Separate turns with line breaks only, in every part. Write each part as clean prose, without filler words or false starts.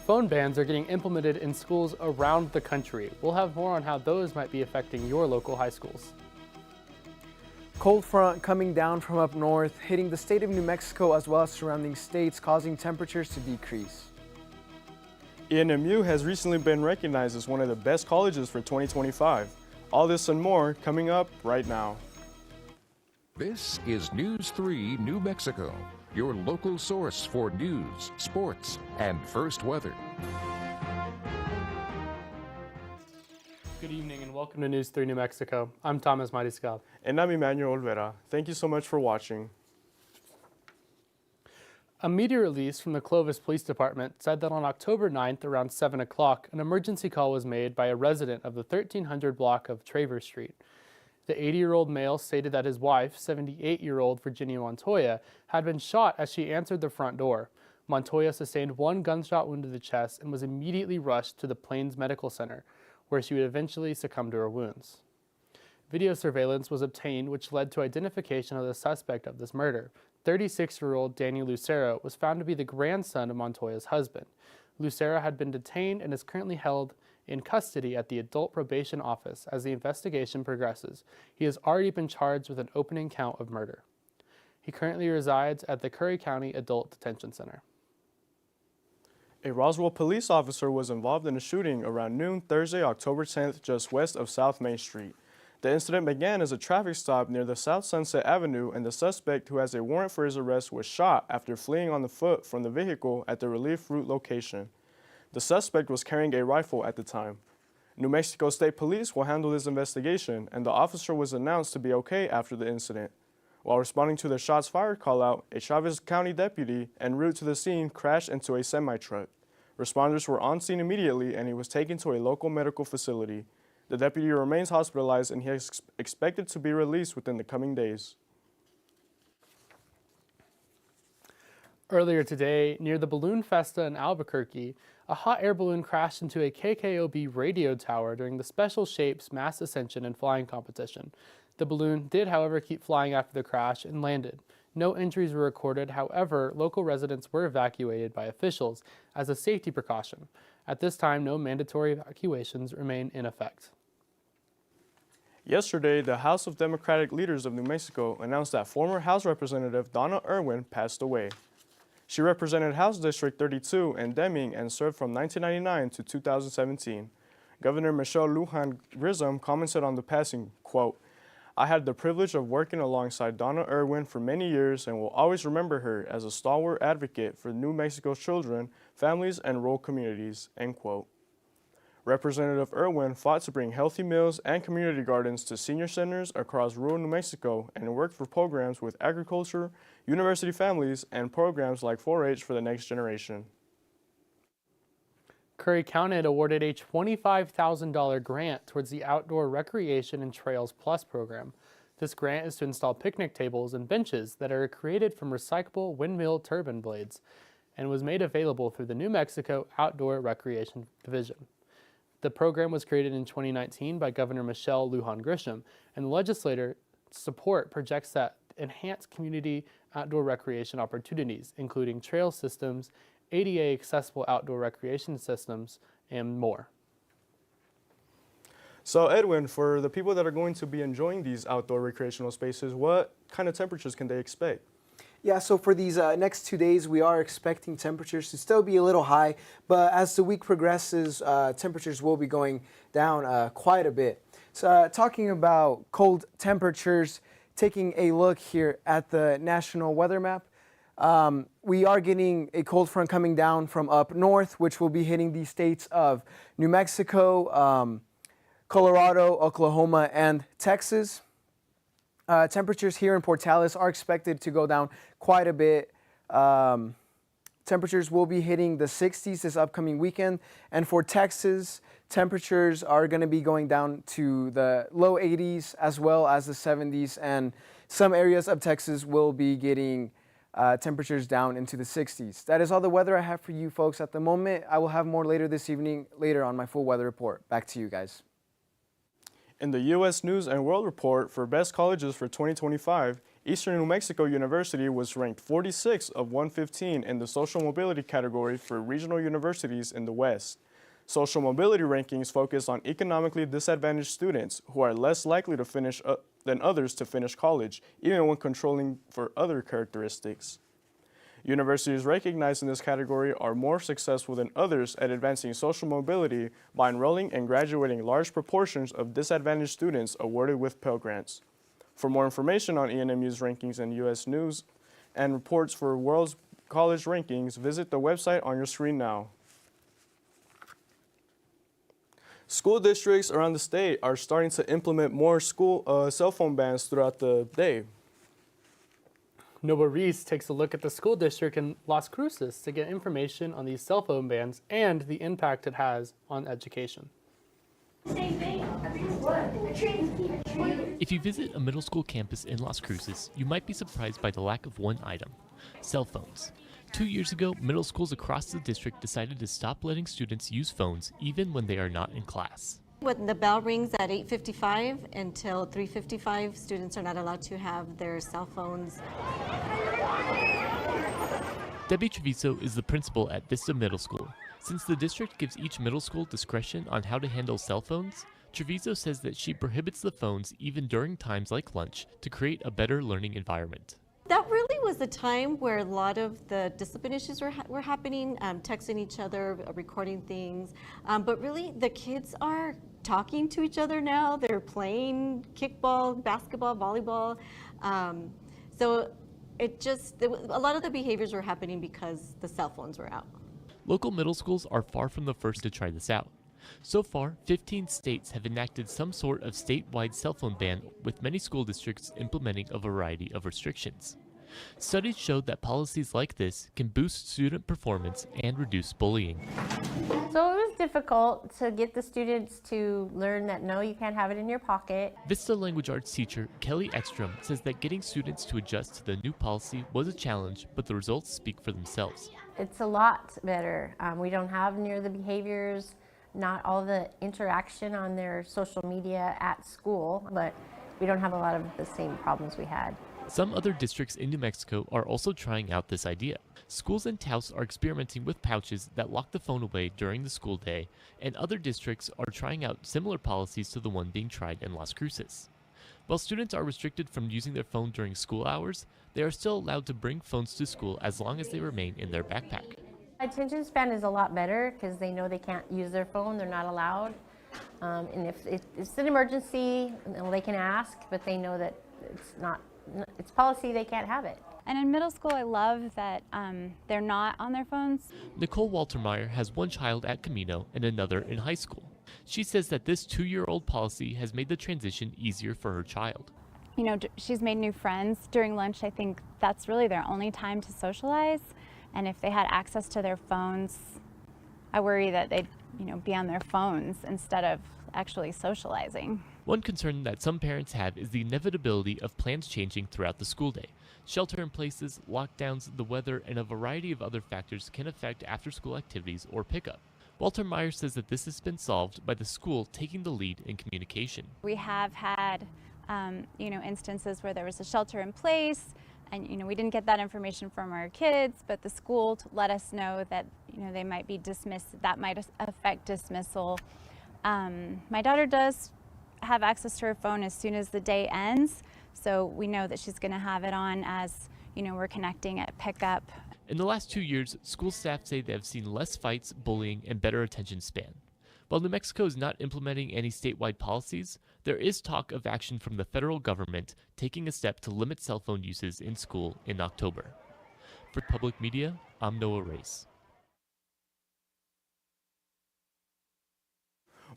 Phone bans are getting implemented in schools around the country. We'll have more on how those might be affecting your local high schools.
Cold front coming down from up north, hitting the state of New Mexico as well as surrounding states, causing temperatures to decrease.
KENW has recently been recognized as one of the best colleges for 2025. All this and more coming up right now.
This is News 3 New Mexico, your local source for news, sports, and first weather.
Good evening and welcome to News 3 New Mexico. I'm Thomas Mariscal.
And I'm Emmanuel Olvera. Thank you so much for watching.
A media release from the Clovis Police Department said that on October 9th around 7 o'clock, an emergency call was made by a resident of the 1300 block of Travers Street. The 80-year-old male stated that his wife, 78-year-old Virginia Montoya, had been shot as she answered the front door. Montoya sustained one gunshot wound to the chest and was immediately rushed to the Plains Medical Center, where she would eventually succumb to her wounds. Video surveillance was obtained, which led to identification of the suspect of this murder. 36-year-old Danny Lucero was found to be the grandson of Montoya's husband. Lucero had been detained and is currently held in custody at the Adult Probation Office as the investigation progresses. He has already been charged with an opening count of murder. He currently resides at the Curry County Adult Detention Center.
A Roswell police officer was involved in a shooting around noon Thursday, October 10th, just west of South Main Street. The incident began as a traffic stop near the South Sunset Avenue, and the suspect, who has a warrant for his arrest, was shot after fleeing on the foot from the vehicle at the Relief Route location. The suspect was carrying a rifle at the time. New Mexico State Police will handle this investigation, and the officer was announced to be okay after the incident. While responding to the shots fired call-out, a Chavez County deputy en route to the scene crashed into a semi-truck. Responders were on scene immediately, and he was taken to a local medical facility. The deputy remains hospitalized, and he is expected to be released within the coming days.
Earlier today, near the Balloon Festa in Albuquerque, a hot air balloon crashed into a KKOB radio tower during the Special Shapes Mass Ascension and Flying Competition. The balloon did, however, keep flying after the crash and landed. No injuries were recorded. However, local residents were evacuated by officials as a safety precaution. At this time, no mandatory evacuations remain in effect.
Yesterday, the House of Democratic Leaders of New Mexico announced that former House Representative Donna Irwin passed away. She represented House District 32 in Deming and served from 1999 to 2017. Governor Michelle Lujan Grisham commented on the passing, quote, "I had the privilege of working alongside Donna Irwin for many years and will always remember her as a stalwart advocate for New Mexico's children, families, and rural communities," end quote. Representative Irwin fought to bring healthy meals and community gardens to senior centers across rural New Mexico and worked for programs with agriculture, university families, and programs like 4-H for the next generation.
Curry County had awarded a $25,000 grant towards the Outdoor Recreation and Trails Plus program. This grant is to install picnic tables and benches that are created from recyclable windmill turbine blades and was made available through the New Mexico Outdoor Recreation Division. The program was created in 2019 by Governor Michelle Lujan Grisham, and the legislator support projects that enhance community outdoor recreation opportunities, including trail systems, ADA accessible outdoor recreation systems, and more.
So Edwin, for the people that are going to be enjoying these outdoor recreational spaces, what kind of temperatures can they expect?
Yeah, so for these next 2 days, we are expecting temperatures to still be a little high, but as the week progresses, temperatures will be going down quite a bit. So talking about cold temperatures, taking a look here at the national weather map, we are getting a cold front coming down from up north, which will be hitting the states of New Mexico, Colorado, Oklahoma, and Texas. Temperatures here in Portales are expected to go down quite a bit. Temperatures will be hitting the 60s this upcoming weekend. And for Texas, temperatures are going to be going down to the low 80s as well as the 70s. And some areas of Texas will be getting temperatures down into the 60s. That is all the weather I have for you folks at the moment. I will have more later this evening, later on my full weather report. Back to you guys.
In the U.S. News and World Report for Best Colleges for 2025, Eastern New Mexico University was ranked 46 of 115 in the social mobility category for regional universities in the West. Social mobility rankings focus on economically disadvantaged students who are less likely to finish than others to finish college, even when controlling for other characteristics. Universities recognized in this category are more successful than others at advancing social mobility by enrolling and graduating large proportions of disadvantaged students awarded with Pell Grants. For more information on ENMU's rankings and U.S. news and reports for World's College Rankings, visit the website on your screen now. School districts around the state are starting to implement more school cell phone bans throughout the day.
Noah Reese takes a look at the school district in Las Cruces to get information on these cell phone bans and the impact it has on education.
If you visit a middle school campus in Las Cruces, you might be surprised by the lack of one item: cell phones. 2 years ago, middle schools across the district decided to stop letting students use phones even when they are not in class.
When the bell rings at 8:55 until 3:55, students are not allowed to have their cell phones.
Debbie Treviso is the principal at Vista Middle School. Since the district gives each middle school discretion on how to handle cell phones, Treviso says that she prohibits the phones even during times like lunch to create a better learning environment.
That really was the time where a lot of the discipline issues were happening, texting each other, recording things. But really, the kids are talking to each other now. They're playing kickball, basketball, volleyball. So a lot of the behaviors were happening because the cell phones were out.
Local middle schools are far from the first to try this out. So far, 15 states have enacted some sort of statewide cell phone ban, with many school districts implementing a variety of restrictions. Studies show that policies like this can boost student performance and reduce bullying.
So it was difficult to get the students to learn that no, you can't have it in your pocket.
Vista Language Arts teacher Kelly Ekstrom says that getting students to adjust to the new policy was a challenge, but the results speak for themselves.
It's a lot better. We don't have near the behaviors, not all the interaction on their social media at school, but we don't have a lot of the same problems we had.
Some other districts in New Mexico are also trying out this idea. Schools in Taos are experimenting with pouches that lock the phone away during the school day, and other districts are trying out similar policies to the one being tried in Las Cruces. While students are restricted from using their phone during school hours, they are still allowed to bring phones to school as long as they remain in their backpack.
Attention span is a lot better because they know they can't use their phone, they're not allowed. And if it's an emergency, well, they can ask, but they know that it's policy, they can't have it.
And in middle school, I love that they're not on their phones.
Nicole Waltermeyer has one child at Camino and another in high school. She says that this 2-year-old policy has made the transition easier for her child.
You know, she's made new friends during lunch. I think that's really their only time to socialize. And if they had access to their phones, I worry that they'd, be on their phones instead of actually socializing.
One concern that some parents have is the inevitability of plans changing throughout the school day. Shelter in places, lockdowns, the weather, and a variety of other factors can affect after-school activities or pickup. Walter Meyer says that this has been solved by the school taking the lead in communication.
We have had, instances where there was a shelter in place, and we didn't get that information from our kids, but the school let us know that they might be dismissed. That might affect dismissal. My daughter does have access to her phone as soon as the day ends, so we know that she's going to have it on as we're connecting at pickup.
In the last 2 years, school staff say they have seen less fights, bullying, and better attention span. While New Mexico is not implementing any statewide policies, there is talk of action from the federal government taking a step to limit cell phone uses in school in October. For Public Media, I'm Noah Race.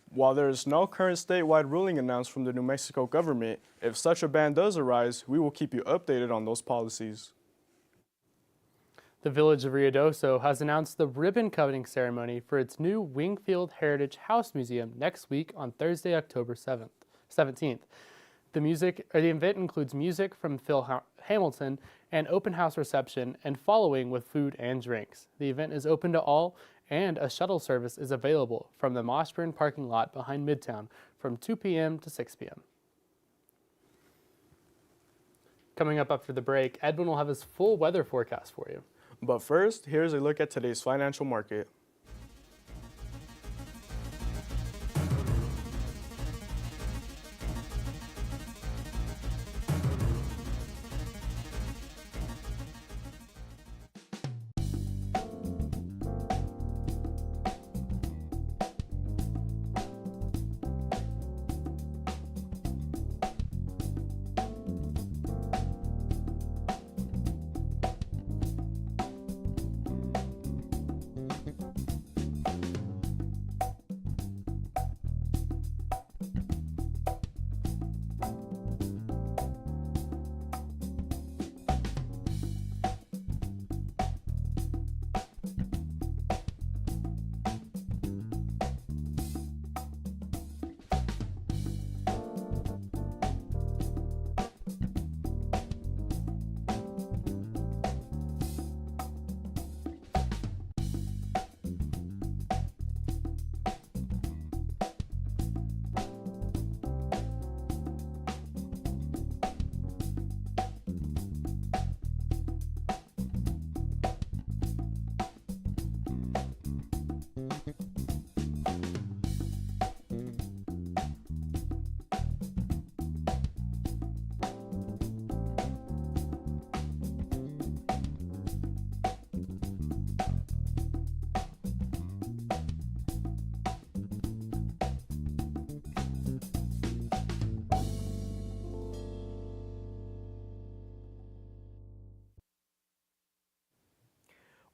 While there is no current statewide ruling announced from the New Mexico government, if such a ban does arise, we will keep you updated on those policies.
The Village of Ruidoso has announced the ribbon-cutting ceremony for its new Wingfield Heritage House Museum next week on Thursday, October 17th. The event includes music from Phil Hamilton, an open house reception, and following with food and drinks. The event is open to all, and a shuttle service is available from the Moshburn parking lot behind Midtown from 2 p.m. to 6 p.m. Coming up after the break, Edwin will have his full weather forecast for you.
But first, here's a look at today's financial market.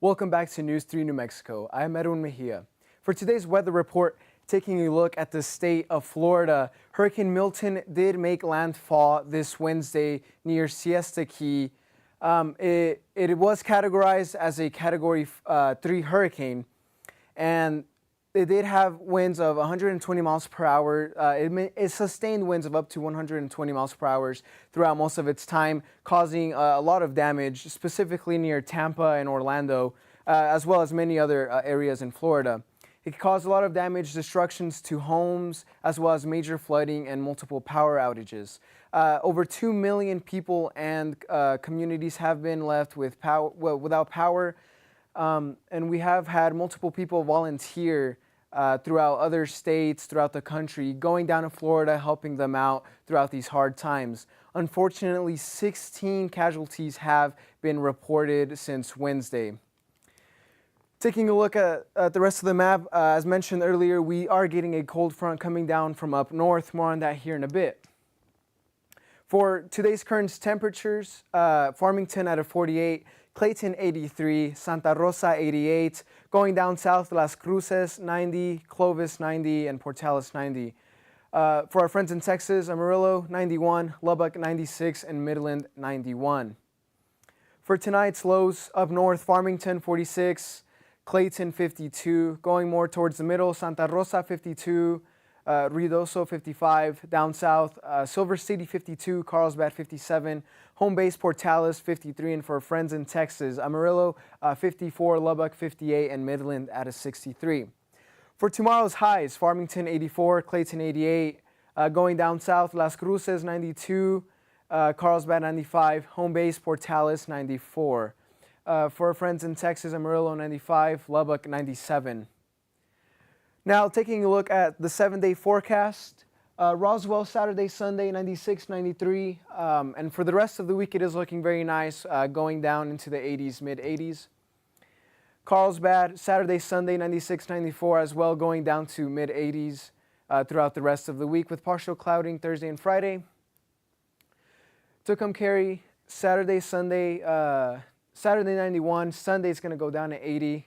Welcome back to News 3 New Mexico. I'm Edwin Mejia. For today's weather report, taking a look at the state of Florida, Hurricane Milton did make landfall this Wednesday near Siesta Key. It was categorized as a Category 3 hurricane, and it did have winds of 120 miles per hour. It sustained winds of up to 120 miles per hour throughout most of its time, causing a lot of damage, specifically near Tampa and Orlando, as well as many other areas in Florida. It caused a lot of damage, destructions to homes, as well as major flooding and multiple power outages. Over 2 million people and communities have been left with without power. And we have had multiple people volunteer throughout other states, throughout the country, going down to Florida, helping them out throughout these hard times. Unfortunately, 16 casualties have been reported since Wednesday. Taking a look at the rest of the map, as mentioned earlier, we are getting a cold front coming down from up north. More on that here in a bit. For today's current temperatures, Farmington at a 48, Clayton 83, Santa Rosa 88, going down south, Las Cruces 90, Clovis 90, and Portales 90. For our friends in Texas, Amarillo 91, Lubbock 96, and Midland 91. For tonight's lows, up north, Farmington 46, Clayton 52, going more towards the middle, Santa Rosa 52, Ruidoso 55, down south, Silver City 52, Carlsbad 57, home base Portales 53, and for friends in Texas, Amarillo 54, Lubbock 58, and Midland at a 63. For tomorrow's highs, Farmington 84, Clayton 88, going down south, Las Cruces 92, Carlsbad 95, home base Portales 94. For our friends in Texas, Amarillo 95, Lubbock 97. Now taking a look at the 7-day forecast, Roswell Saturday, Sunday 96, 93, and for the rest of the week it is looking very nice, going down into the 80s, mid 80s. Carlsbad Saturday, Sunday 96, 94 as well, going down to mid 80s throughout the rest of the week with partial clouding Thursday and Friday. Tucumcari Saturday, Sunday, Saturday 91, Sunday is going to go down to 80.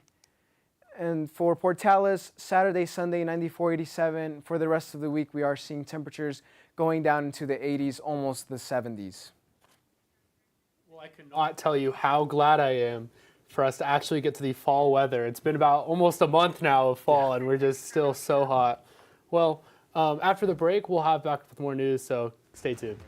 And for Portales, Saturday, Sunday 94, 87. For the rest of the week, we are seeing temperatures going down into the 80s, almost the 70s.
Well, I could not tell you how glad I am for us to actually get to the fall weather. It's been about almost a month now of fall, and we're just still so hot. Well, after the break, we'll have back with more news, so stay tuned.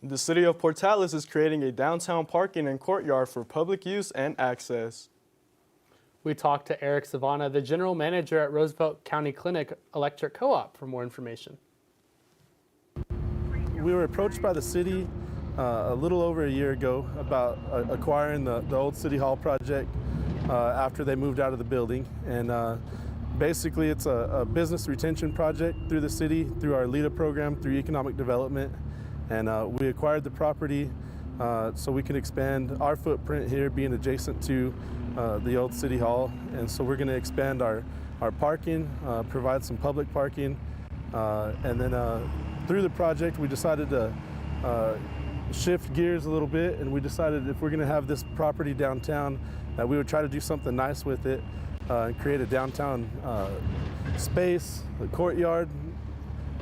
The city of Portales is creating a downtown parking and courtyard for public use and access.
We talked to Eric Savannah, the general manager at Roosevelt County Clinic Electric Co-op, for more information.
We were approached by the city a little over a year ago about acquiring the old City Hall project after they moved out of the building. And basically it's a business retention project through the city, through our LEADA program, through economic development. And we acquired the property so we can expand our footprint here, being adjacent to the old City Hall. And so we're going to expand our parking, provide some public parking, and then through the project we decided to shift gears a little bit, and we decided if we're going to have this property downtown that we would try to do something nice with it and create a downtown space, a courtyard.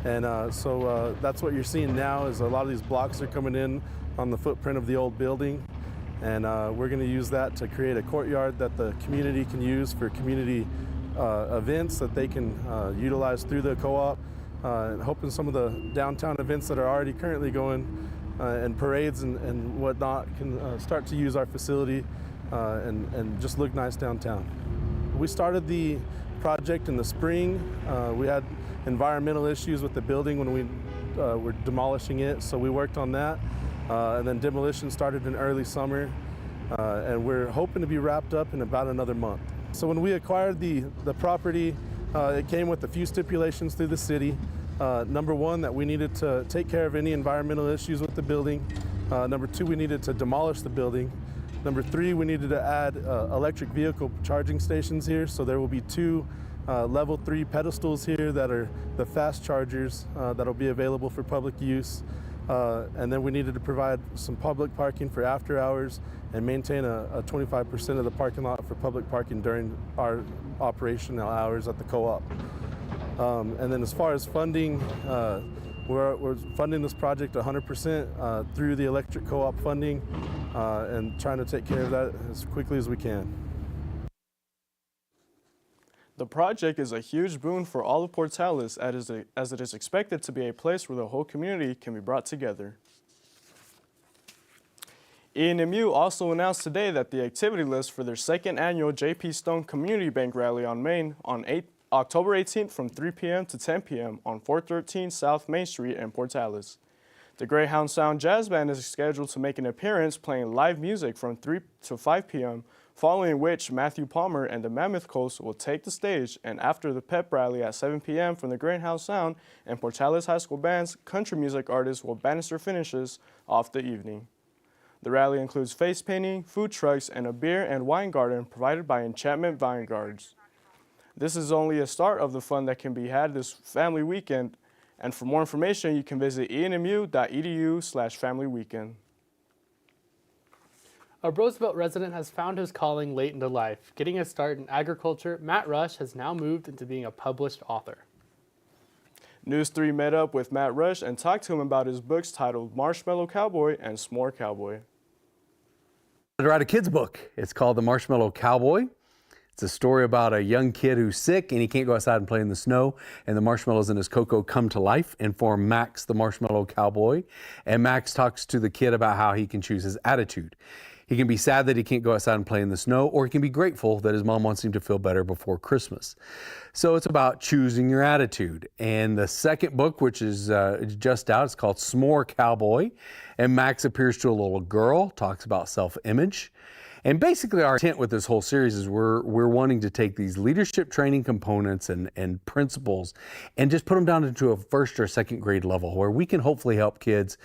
And so that's what you're seeing now is a lot of these blocks are coming in on the footprint of the old building. And we're going to use that to create a courtyard that the community can use for community events that they can utilize through the co-op. And hoping some of the downtown events that are already currently going and parades and whatnot can start to use our facility and just look nice downtown. We started the project in the spring. We had environmental issues with the building when we were demolishing it, so we worked on that. And then demolition started in early summer, and we're hoping to be wrapped up in about another month. So when we acquired the property, it came with a few stipulations through the city. Number one, that we needed to take care of any environmental issues with the building. Number two, we needed to demolish the building. Number three, we needed to add electric vehicle charging stations here. So there will be two level 3 pedestals here that are the fast chargers that'll be available for public use. And then we needed to provide some public parking for after hours and maintain a 25% of the parking lot for public parking during our operational hours at the co-op. And then as far as funding, we're funding this project 100% through the electric co-op funding and trying to take care of that as quickly as we can.
The project is a huge boon for all of Portales as it is expected to be a place where the whole community can be brought together. ENMU also announced today that the activity list for their second annual J.P. Stone Community Bank Rally on Main on October 18th from 3 p.m. to 10 p.m. on 413 South Main Street in Portales. The Greyhound Sound Jazz Band is scheduled to make an appearance playing live music from 3 to 5 p.m., following which Matthew Palmer and the Mammoth Coast will take the stage, and after the pep rally at 7 p.m. from the Greyhound Sound and Portales High School Band's country music artists will banister finishes off the evening. The rally includes face painting, food trucks, and a beer and wine garden provided by Enchantment Vineyards. This is only a start of the fun that can be had this family weekend, and for more information you can visit enmu.edu/familyweekend.
A Roosevelt resident has found his calling late into life. Getting a start in agriculture, Matt Rush has now moved into being a published author.
News 3 met up with Matt Rush and talked to him about his books titled Marshmallow Cowboy and S'more Cowboy.
To write a kid's book. It's called The Marshmallow Cowboy. It's a story about a young kid who's sick and he can't go outside and play in the snow, and the marshmallows in his cocoa come to life and form Max the Marshmallow Cowboy. And Max talks to the kid about how he can choose his attitude. He can be sad that he can't go outside and play in the snow, or he can be grateful that his mom wants him to feel better before Christmas. So it's about choosing your attitude. And the second book, which is just out, it's called S'more Cowboy. And Max appears to a little girl, talks about self-image. And basically our intent with this whole series is we're wanting to take these leadership training components and principles and just put them down into a first or second grade level where we can hopefully help kids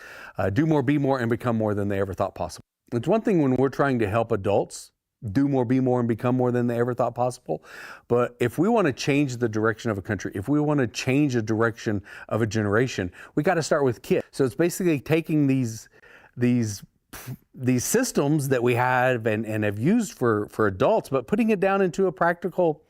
do more, be more, and become more than they ever thought possible. It's one thing when we're trying to help adults do more, be more, and become more than they ever thought possible. But if we want to change the direction of a country, if we want to change the direction of a generation, we got to start with kids. So it's basically taking these systems that we have and have used for adults, but putting it down into a practical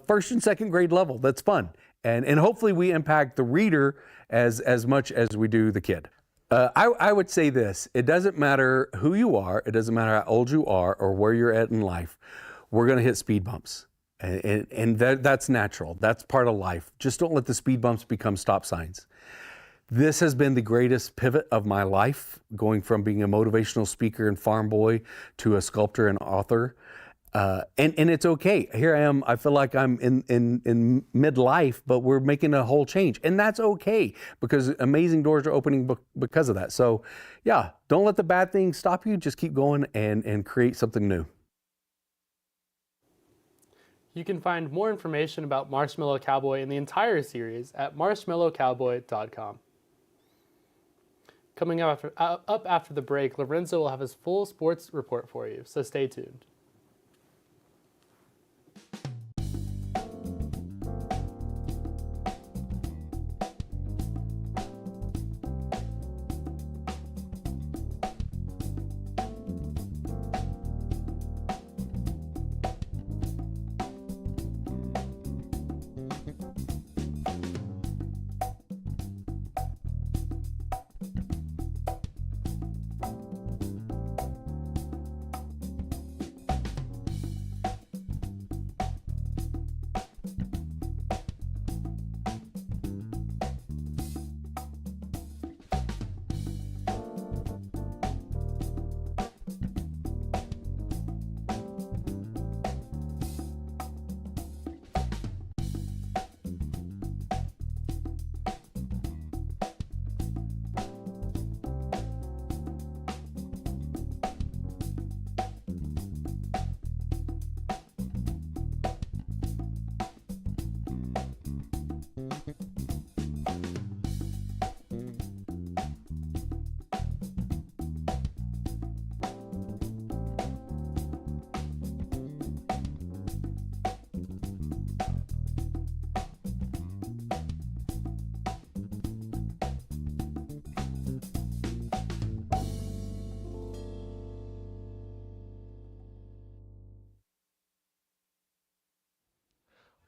first and second grade level that's fun. And hopefully we impact the reader as much as we do the kid. I would say this, it doesn't matter who you are, it doesn't matter how old you are or where you're at in life, we're gonna hit speed bumps. And that's natural, that's part of life. Just don't let the speed bumps become stop signs. This has been the greatest pivot of my life, going from being a motivational speaker and farm boy to a sculptor and author. And it's okay. Here I am. I feel like I'm in midlife, but we're making a whole change. And that's okay, because amazing doors are opening because of that. So yeah, don't let the bad things stop you. Just keep going and create something new.
You can find more information about Marshmallow Cowboy and the entire series at marshmallowcowboy.com. Coming up after the break, Lorenzo will have his full sports report for you, so stay tuned.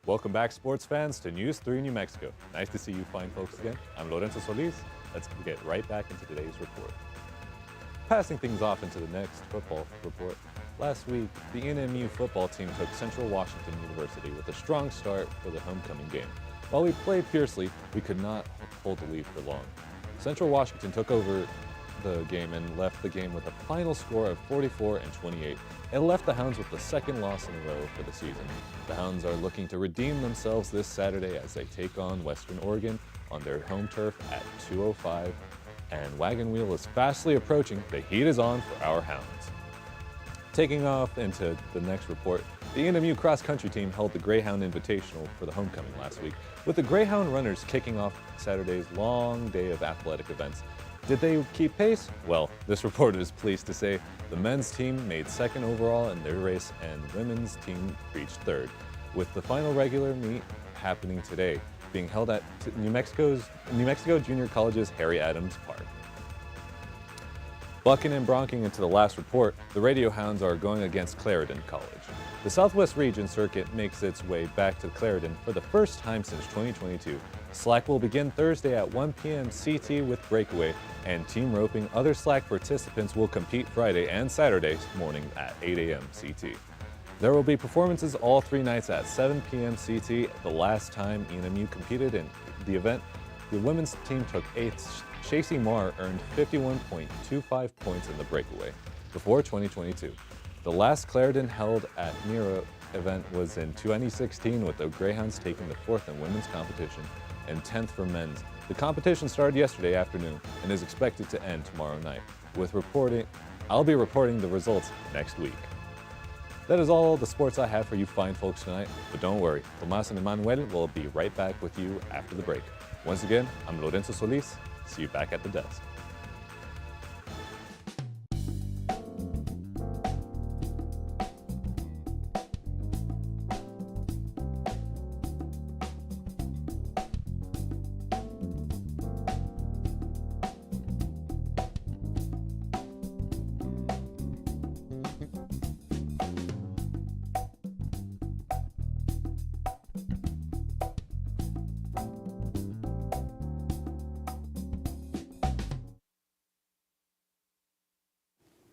Welcome back, sports fans, to News 3 New Mexico. Nice to see you fine folks again. I'm Lorenzo Solis. Let's get right back into today's report. Passing things off into the next football report. Last week, the NMU football team took Central Washington University with a strong start for the homecoming game. While we played fiercely, we could not hold the lead for long. Central Washington took over the game and left the game with a final score of 44-28. It left the Hounds with the second loss in a row for the season. The Hounds are looking to redeem themselves this Saturday as they take on Western Oregon on their home turf at 2:05, and Wagon Wheel is fastly approaching. The heat is on for our Hounds. Taking off into the next report, the NMU cross-country team held the Greyhound Invitational for the homecoming last week, with the Greyhound runners kicking off Saturday's long day of athletic events. Did they keep pace? Well, this reporter is pleased to say the men's team made second overall in their race and the women's team reached third, with the final regular meet happening today, being held at New Mexico Junior College's Harry Adams Park. Bucking and bronking into the last report, the Radio Hounds are going against Clarendon College. The Southwest Region Circuit makes its way back to Clarendon for the first time since 2022. Slack will begin Thursday at 1 p.m. CT with breakaway, and team roping. Other Slack participants will compete Friday and Saturday morning at 8 a.m. CT. There will be performances all 3 nights at 7 p.m. CT. The last time NMU competed in the event, the women's team took 8th. Shacey Marr earned 51.25 points in the breakaway before 2022. The last Clarendon held at Mira event was in 2016, with the Greyhounds taking the 4th in women's competition and 10th for men's. The competition started yesterday afternoon and is expected to end tomorrow night. I'll be reporting the results next week. That is all the sports I have for you fine folks tonight, but don't worry, Tomas and Emmanuel will be right back with you after the break. Once again, I'm Lorenzo Solis. See you back at the desk.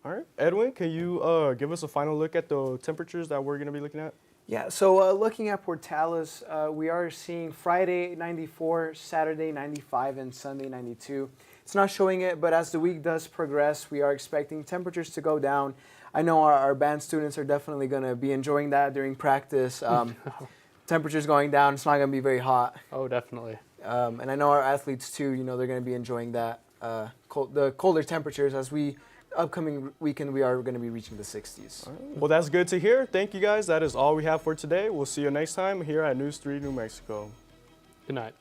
All right, Edwin, can you give us a final look at the temperatures that we're going to be looking at?
Yeah, so looking at Portales, we are seeing Friday 94, Saturday 95, and Sunday 92. It's not showing it, but as the week does progress, we are expecting temperatures to go down. I know our band students are definitely going to be enjoying that during practice. Temperatures going down, it's not going to be very hot.
Oh, definitely.
And I know our athletes too, you know, they're going to be enjoying that, the colder temperatures as upcoming weekend we are going to be reaching the 60s.
Well, that's good to hear. Thank you guys. That is all we have for today. We'll see you next time here at News 3 New Mexico.
Good night.